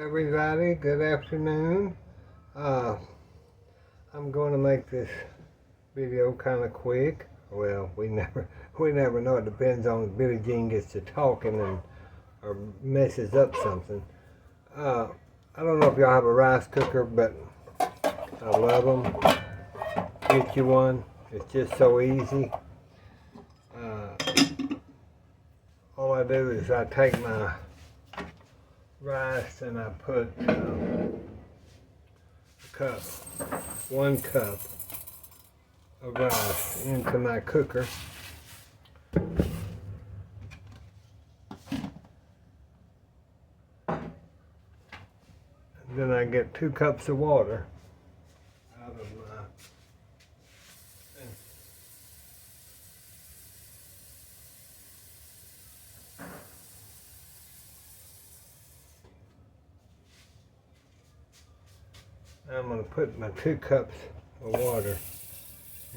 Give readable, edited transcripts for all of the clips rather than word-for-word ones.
Everybody, good afternoon. Uh, I'm going to make this video kind of quick. Well, we never know. It depends on if Billie Jean gets to talking and or messes up something. I don't know if y'all have a rice cooker, but I love them. Get you one. It's just so easy. All I do is I take my rice and I put one cup of rice into my cooker. And then I get 2 cups of water out of my thing. I'm going to put my 2 cups of water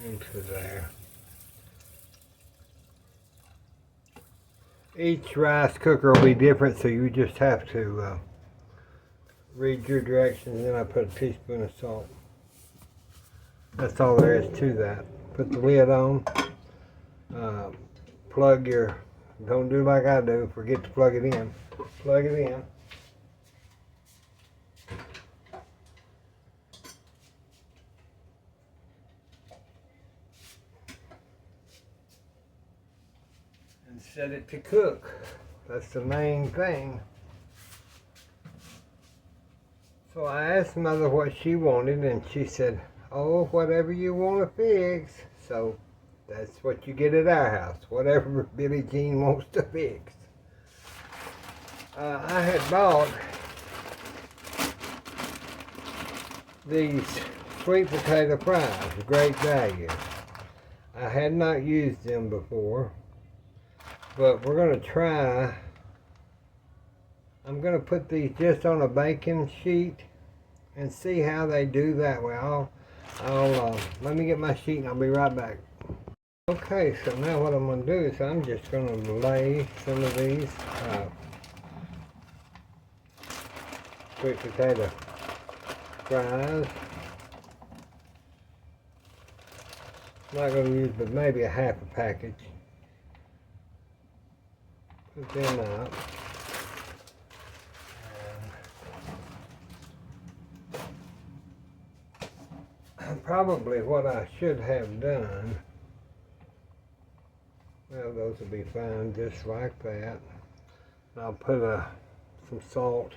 into there. Each rice cooker will be different, so you just have to read your directions. Then I put a teaspoon of salt. That's all there is to that. Put the lid on. Plug your, don't do like I do, forget to plug it in. Plug it in. And set it to cook. That's the main thing. So I asked Mother what she wanted, and she said, "Oh, whatever you want to fix." So that's what you get at our house, whatever Billie Jean wants to fix. I had bought these sweet potato fries, great value. I had not used them before, but we're going to try. I'm going to put these just on a baking sheet and see how they do that way. Let me get my sheet and I'll be right back. Okay, so now what I'm going to do is I'm just going to lay some of these sweet potato fries. I'm not going to use but maybe a half a package. Put them out. And probably what I should have done, well, those will be fine just like that. And I'll put some salt.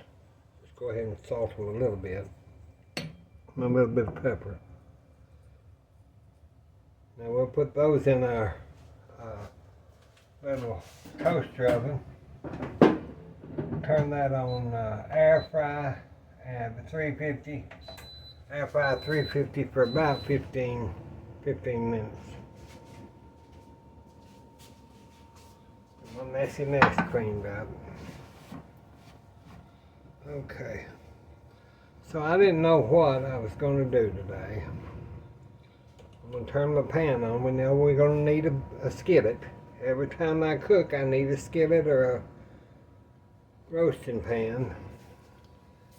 Just go ahead and salt them a little bit. And a little bit of pepper. Now we'll put those in our little toaster oven. Turn that on air fry at 350. Air fry 350 for about 15 minutes. My messy mess cleaned up. Okay. So I didn't know what I was going to do today. I'm going to turn my pan on. We know we're going to need a skillet. Every time I cook, I need a skillet or a roasting pan.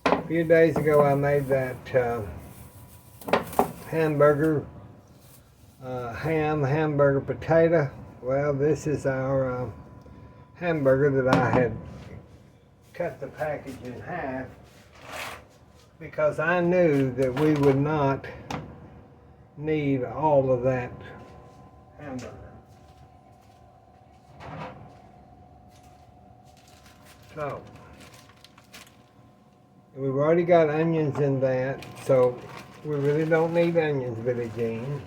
A few days ago, I made that hamburger potato. Well, this is our hamburger that I had cut the package in half because I knew that we would not need all of that hamburger. So, we've already got onions in that, so we really don't need onions, Billie Jean.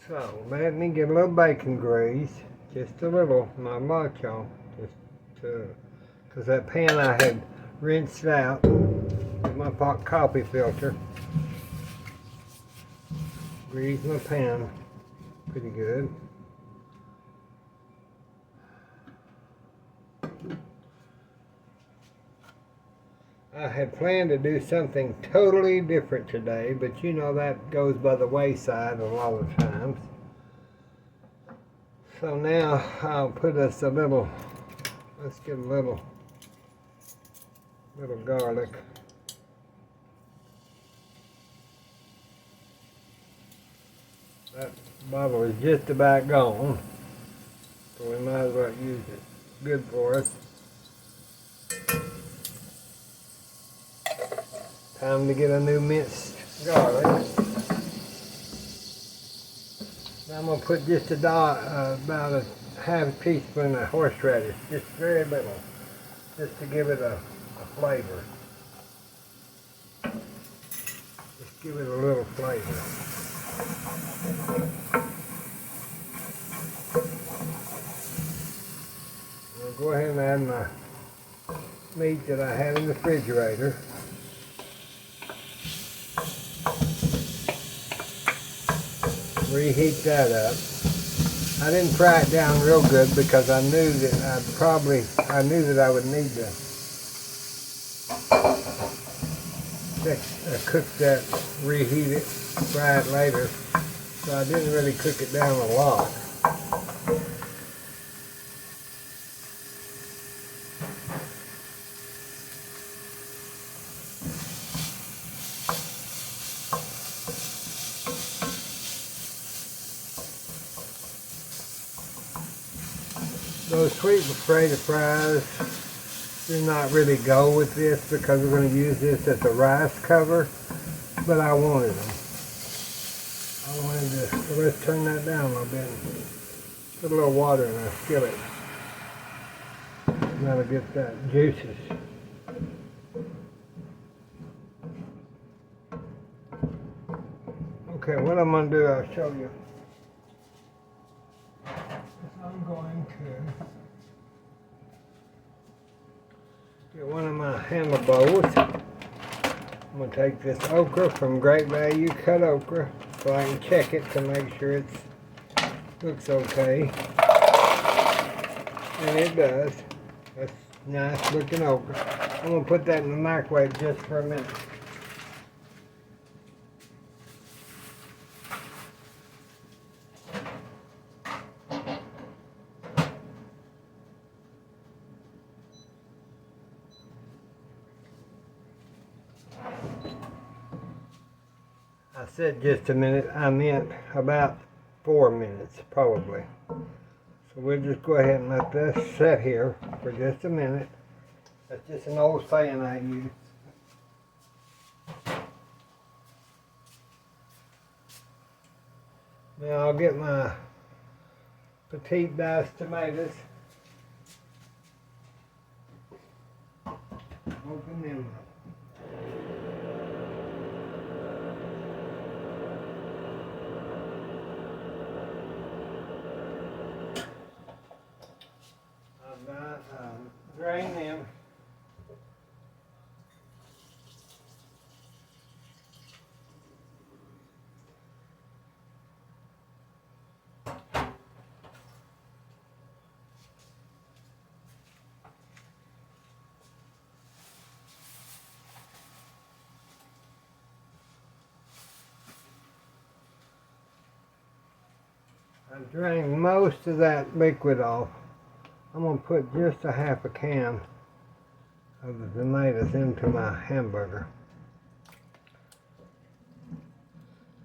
So, let me get a little bacon grease, just a little, not much, y'all, just because that pan I had rinsed out with my pot coffee filter. Grease my pan pretty good. I had planned to do something totally different today, but you know that goes by the wayside a lot of times. So now I'll put us a little, let's get a little garlic. That bottle is just about gone, so we might as well use it. Good for us. Time to get a new minced garlic. Now I'm going to put just about a half teaspoon of horseradish, just very little, just to give it a flavor. Just give it a little flavor. I'll go ahead and add my meat that I had in the refrigerator. Reheat that up. I didn't fry it down real good because I knew that I would need to cook that, reheat it, fry it later. So I didn't really cook it down a lot. Those sweet potato fries do not really go with this because we're going to use this as a rice cover, but I wanted them. So let's turn that down a little bit. Put a little water in our skillet. That'll get that juices. Okay, what I'm going to do, I'll show you. I'm going to get one of my hammer bowls. I'm going to take this okra from Great Value cut okra so I can check it to make sure it looks okay. And it does. That's nice looking okra. I'm going to put that in the microwave just for a minute. I said just a minute, I meant about 4 minutes probably. So we'll just go ahead and let this sit here for just a minute. That's just an old saying I use. Now I'll get my petite diced tomatoes. Open them up. Drain them. I drained most of that liquid off. I'm going to put just a half a can of the tomatoes into my hamburger.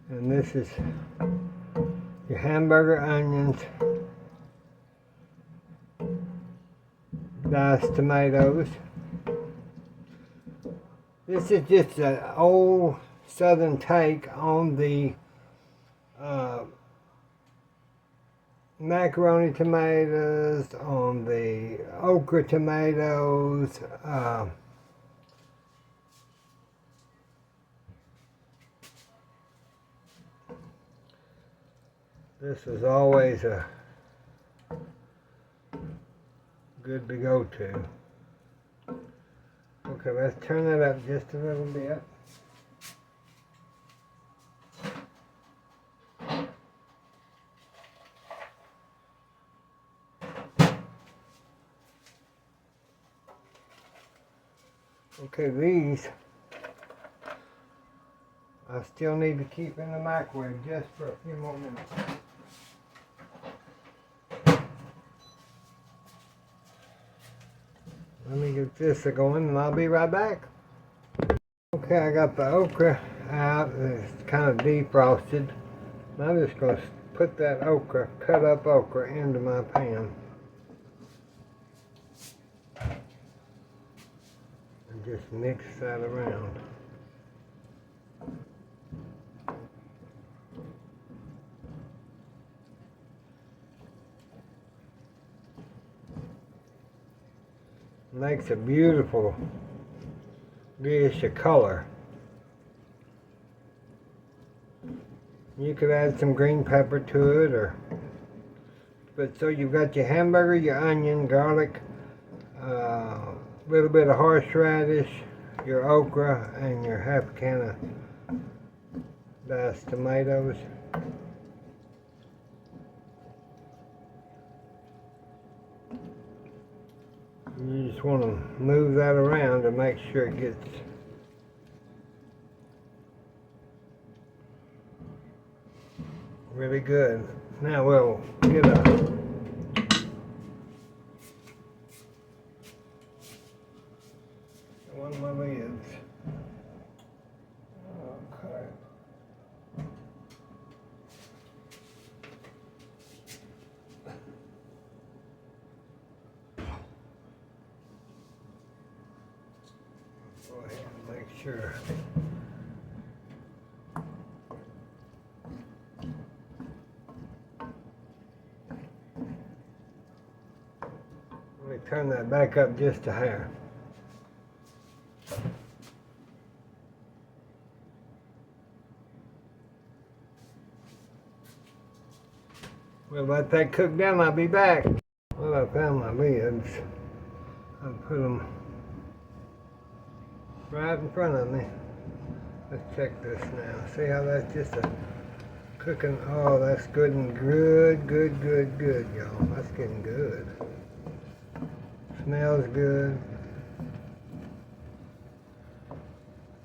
And this is your hamburger onions, diced tomatoes. This is just an old southern take on the macaroni tomatoes, on the okra tomatoes. This is always a good to go to. Okay, let's turn that up just a little bit. Okay, these I still need to keep in the microwave just for a few more minutes. Let me get this going and I'll be right back. Okay, I got the okra out. It's kind of defrosted. I'm just going to put that okra, cut up okra, into my pan. And just mix that around. Makes a beautiful dish of color. You could add some green pepper to it, but so you've got your hamburger, your onion, garlic, a little bit of horseradish, your okra, and your half can of diced tomatoes. You just want to move that around to make sure it gets really good. Now we'll get one of my lids. Okay. Go ahead and make sure. Let me turn that back up just a hair. We'll let that cook down. I'll be back. Well, I found my lids. I put them right in front of me. Let's check this now. See how that's just a cooking. Oh, that's good and good, y'all. That's getting good. Smells good.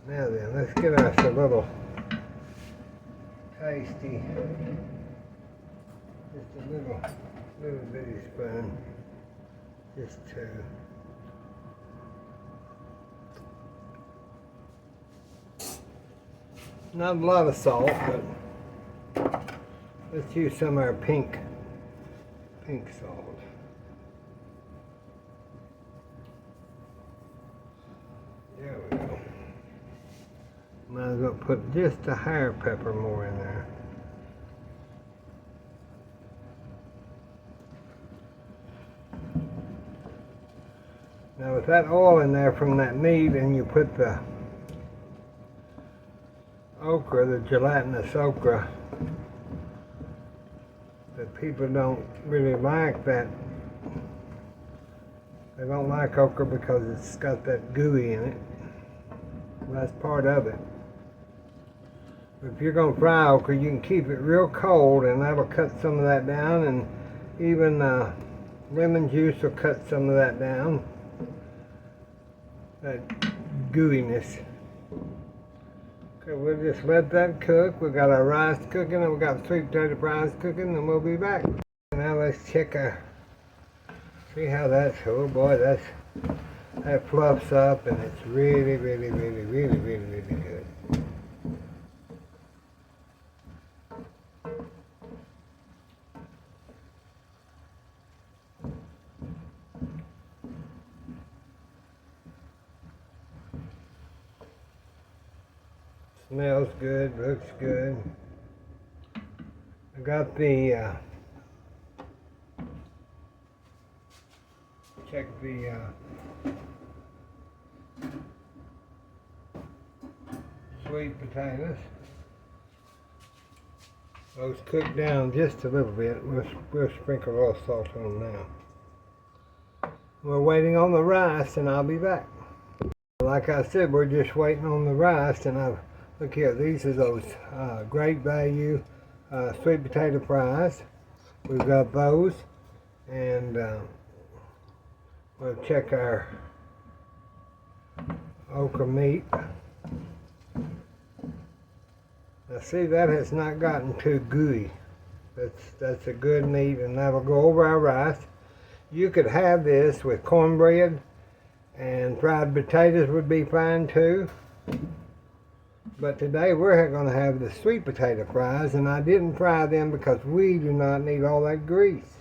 Now then, let's get us a little tasty, just a little bitty spoon, just two. Not a lot of salt, but let's use some of our pink salt. There we go. Might as well put just a hair pepper more in there. Now with that oil in there from that meat, and you put the okra, the gelatinous okra, that people don't really like that. They don't like okra because it's got that gooey in it. That's part of it. If you're going to fry okra, you can keep it real cold, and that'll cut some of that down, and even lemon juice will cut some of that down, that gooiness. Okay, we'll just let that cook. We've got our rice cooking, and we've got sweet potato fries cooking, and we'll be back. Now let's check see how that's, oh boy, that fluffs up, and it's really good. Smells good, looks good. I got the check the sweet potatoes. Those cook down just a little bit. We'll sprinkle a little salt on them now. We're waiting on the rice, and I'll be back. Like I said, we're just waiting on the rice, and look here, these are those great value sweet potato fries. We've got those, and we'll check our okra meat. Now see, that has not gotten too gooey. That's a good meat, and that'll go over our rice. You could have this with cornbread And fried potatoes would be fine too. But today we're going to have the sweet potato fries, and I didn't fry them because we do not need all that grease.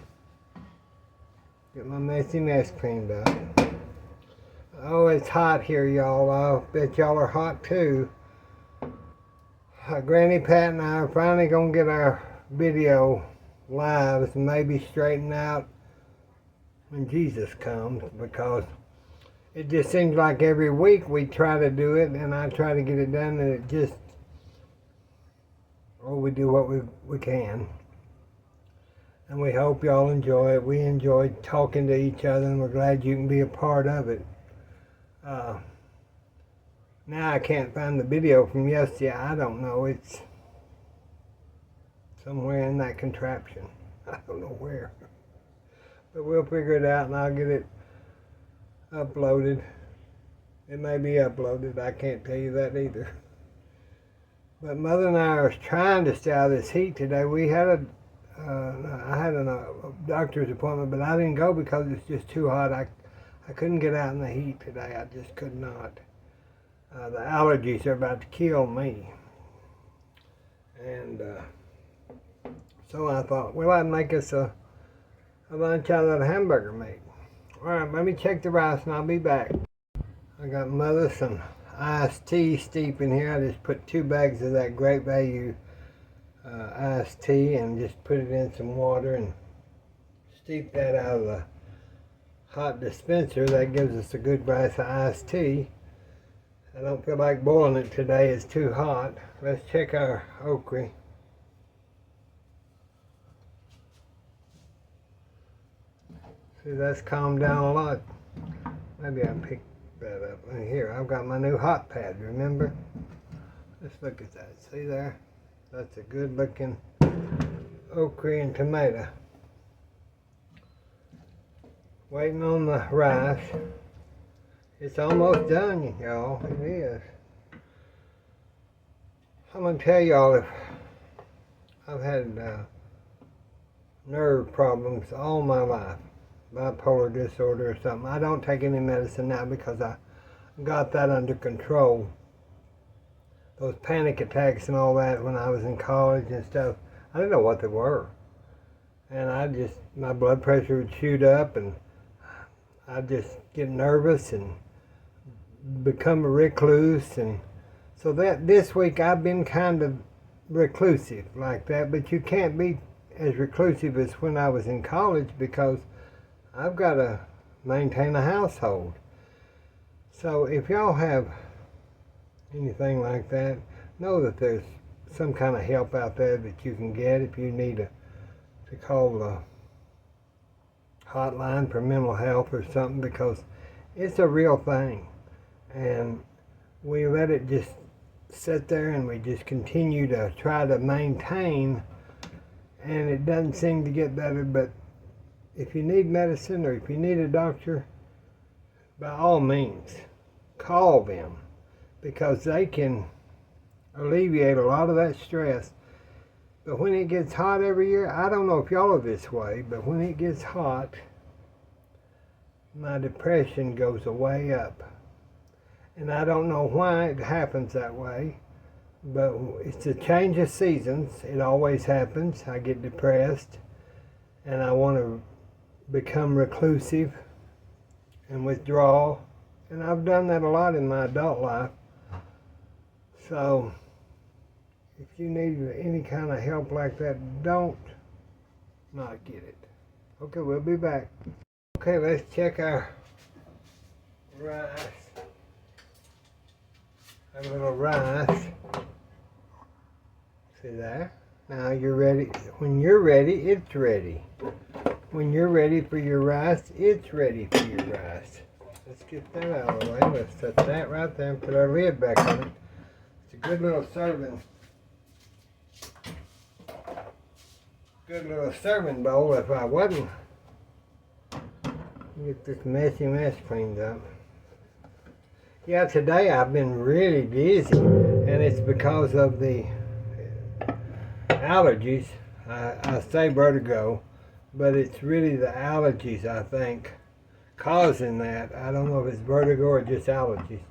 Get my messy mess cleaned up. Oh, it's hot here, y'all. I bet y'all are hot too. Granny Pat and I are finally going to get our video lives and maybe straighten out when Jesus comes, because it just seems like every week we try to do it and I try to get it done, and it just, we do what we can. And we hope y'all enjoy it. We enjoyed talking to each other, and we're glad you can be a part of it. Now I can't find the video from yesterday. I don't know. It's somewhere in that contraption. I don't know where. But we'll figure it out, and I'll get it uploaded. It may be uploaded. I can't tell you that either. But Mother and I are trying to stay out of this heat today. We had I had a doctor's appointment, but I didn't go because it's just too hot. I couldn't get out in the heat today. I just could not. The allergies are about to kill me. And so I thought, well, I'd make us a lunch out of that hamburger meat. Alright, let me check the rice and I'll be back. I got Mother some iced tea steeping here. I just put 2 bags of that Great Value iced tea and just put it in some water and steep that out of the hot dispenser. That gives us a good glass of iced tea. I don't feel like boiling it today. It's too hot. Let's check our okra. See, that's calmed down a lot. Maybe I'll pick that up. Here, I've got my new hot pad, remember? Let's look at that. See there? That's a good looking okra and tomato. Waiting on the rice. It's almost done, y'all. It is. I'm going to tell y'all, if I've had nerve problems all my life. Bipolar disorder or something. I don't take any medicine now because I got that under control. Those panic attacks and all that when I was in college and stuff, I didn't know what they were. And my blood pressure would shoot up, and I'd just get nervous and become a recluse. And so this week I've been kind of reclusive like that, but you can't be as reclusive as when I was in college because I've got to maintain a household. So if y'all have anything like that, know that there's some kind of help out there that you can get if you need to call the hotline for mental health or something, because it's a real thing. And we let it just sit there and we just continue to try to maintain, and it doesn't seem to get better. But if you need medicine or if you need a doctor, by all means, call them, because they can alleviate a lot of that stress. But when it gets hot every year, I don't know if y'all are this way, but when it gets hot, my depression goes way up. And I don't know why it happens that way, but it's a change of seasons. It always happens. I get depressed and I want to become reclusive and withdraw, and I've done that a lot in my adult life. So if you need any kind of help like that, don't not get it. Okay, we'll be back. Okay, let's check our rice. A little rice. See there? Now you're ready. When you're ready, it's ready. When you're ready for your rice, it's ready for your rice. Let's get that out of the way. Let's set that right there and put our lid back on it. It's a good little serving. Good little serving bowl if I wasn't. Get this messy mess cleaned up. Yeah, today I've been really busy, and it's because of the allergies. I say vertigo, but it's really the allergies, I think, causing that. I don't know if it's vertigo or just allergies.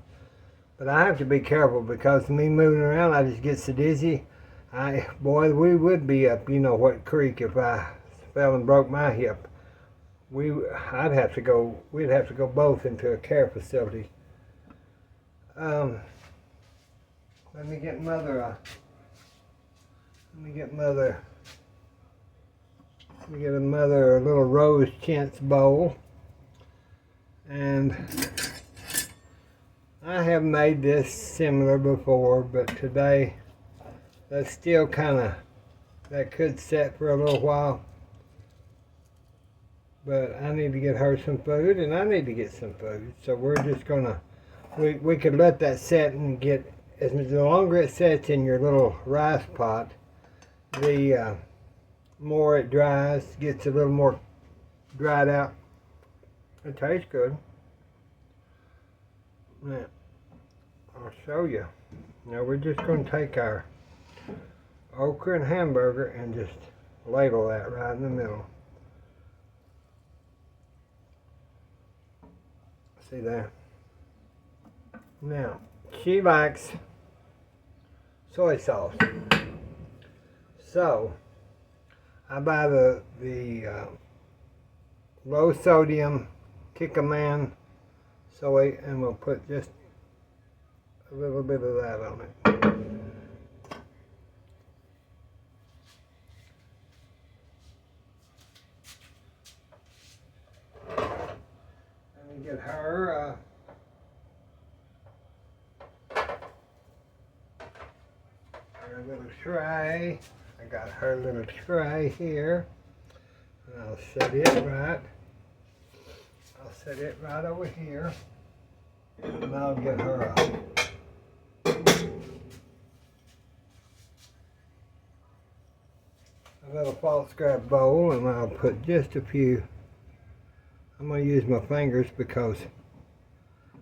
But I have to be careful because me moving around, I just get so dizzy. Boy, we would be up, you know what creek if I fell and broke my hip. I'd have to go. We'd have to go both into a care facility. Let me get mother. Let me get mother a little rose chintz bowl. And I have made this similar before, but today that's still that could set for a little while. But I need to get her some food, and I need to get some food. So we're just gonna, we could let that set and get, the longer it sets in your little rice pot, the more it dries, gets a little more dried out. It tastes good. Now, I'll show you. Now we're just going to take our okra and hamburger and just ladle that right in the middle. See there? Now, she likes soy sauce. So, I buy the low sodium Kikkoman soy, and we'll put just a little bit of that on it. Let me get her her little tray. I got her little tray here, and I'll set it right. I'll set it right over here, and I'll get her a little false scrap bowl, and I'll put just a few. I'm going to use my fingers because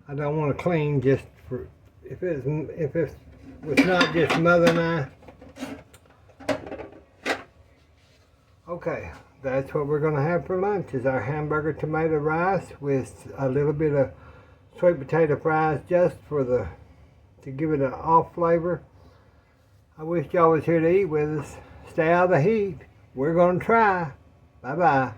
I don't want to clean just for, if it was not just Mother and I. Okay, that's what we're going to have for lunch, is our hamburger tomato rice with a little bit of sweet potato fries just to give it an off flavor. I wish y'all was here to eat with us. Stay out of the heat. We're going to try. Bye-bye.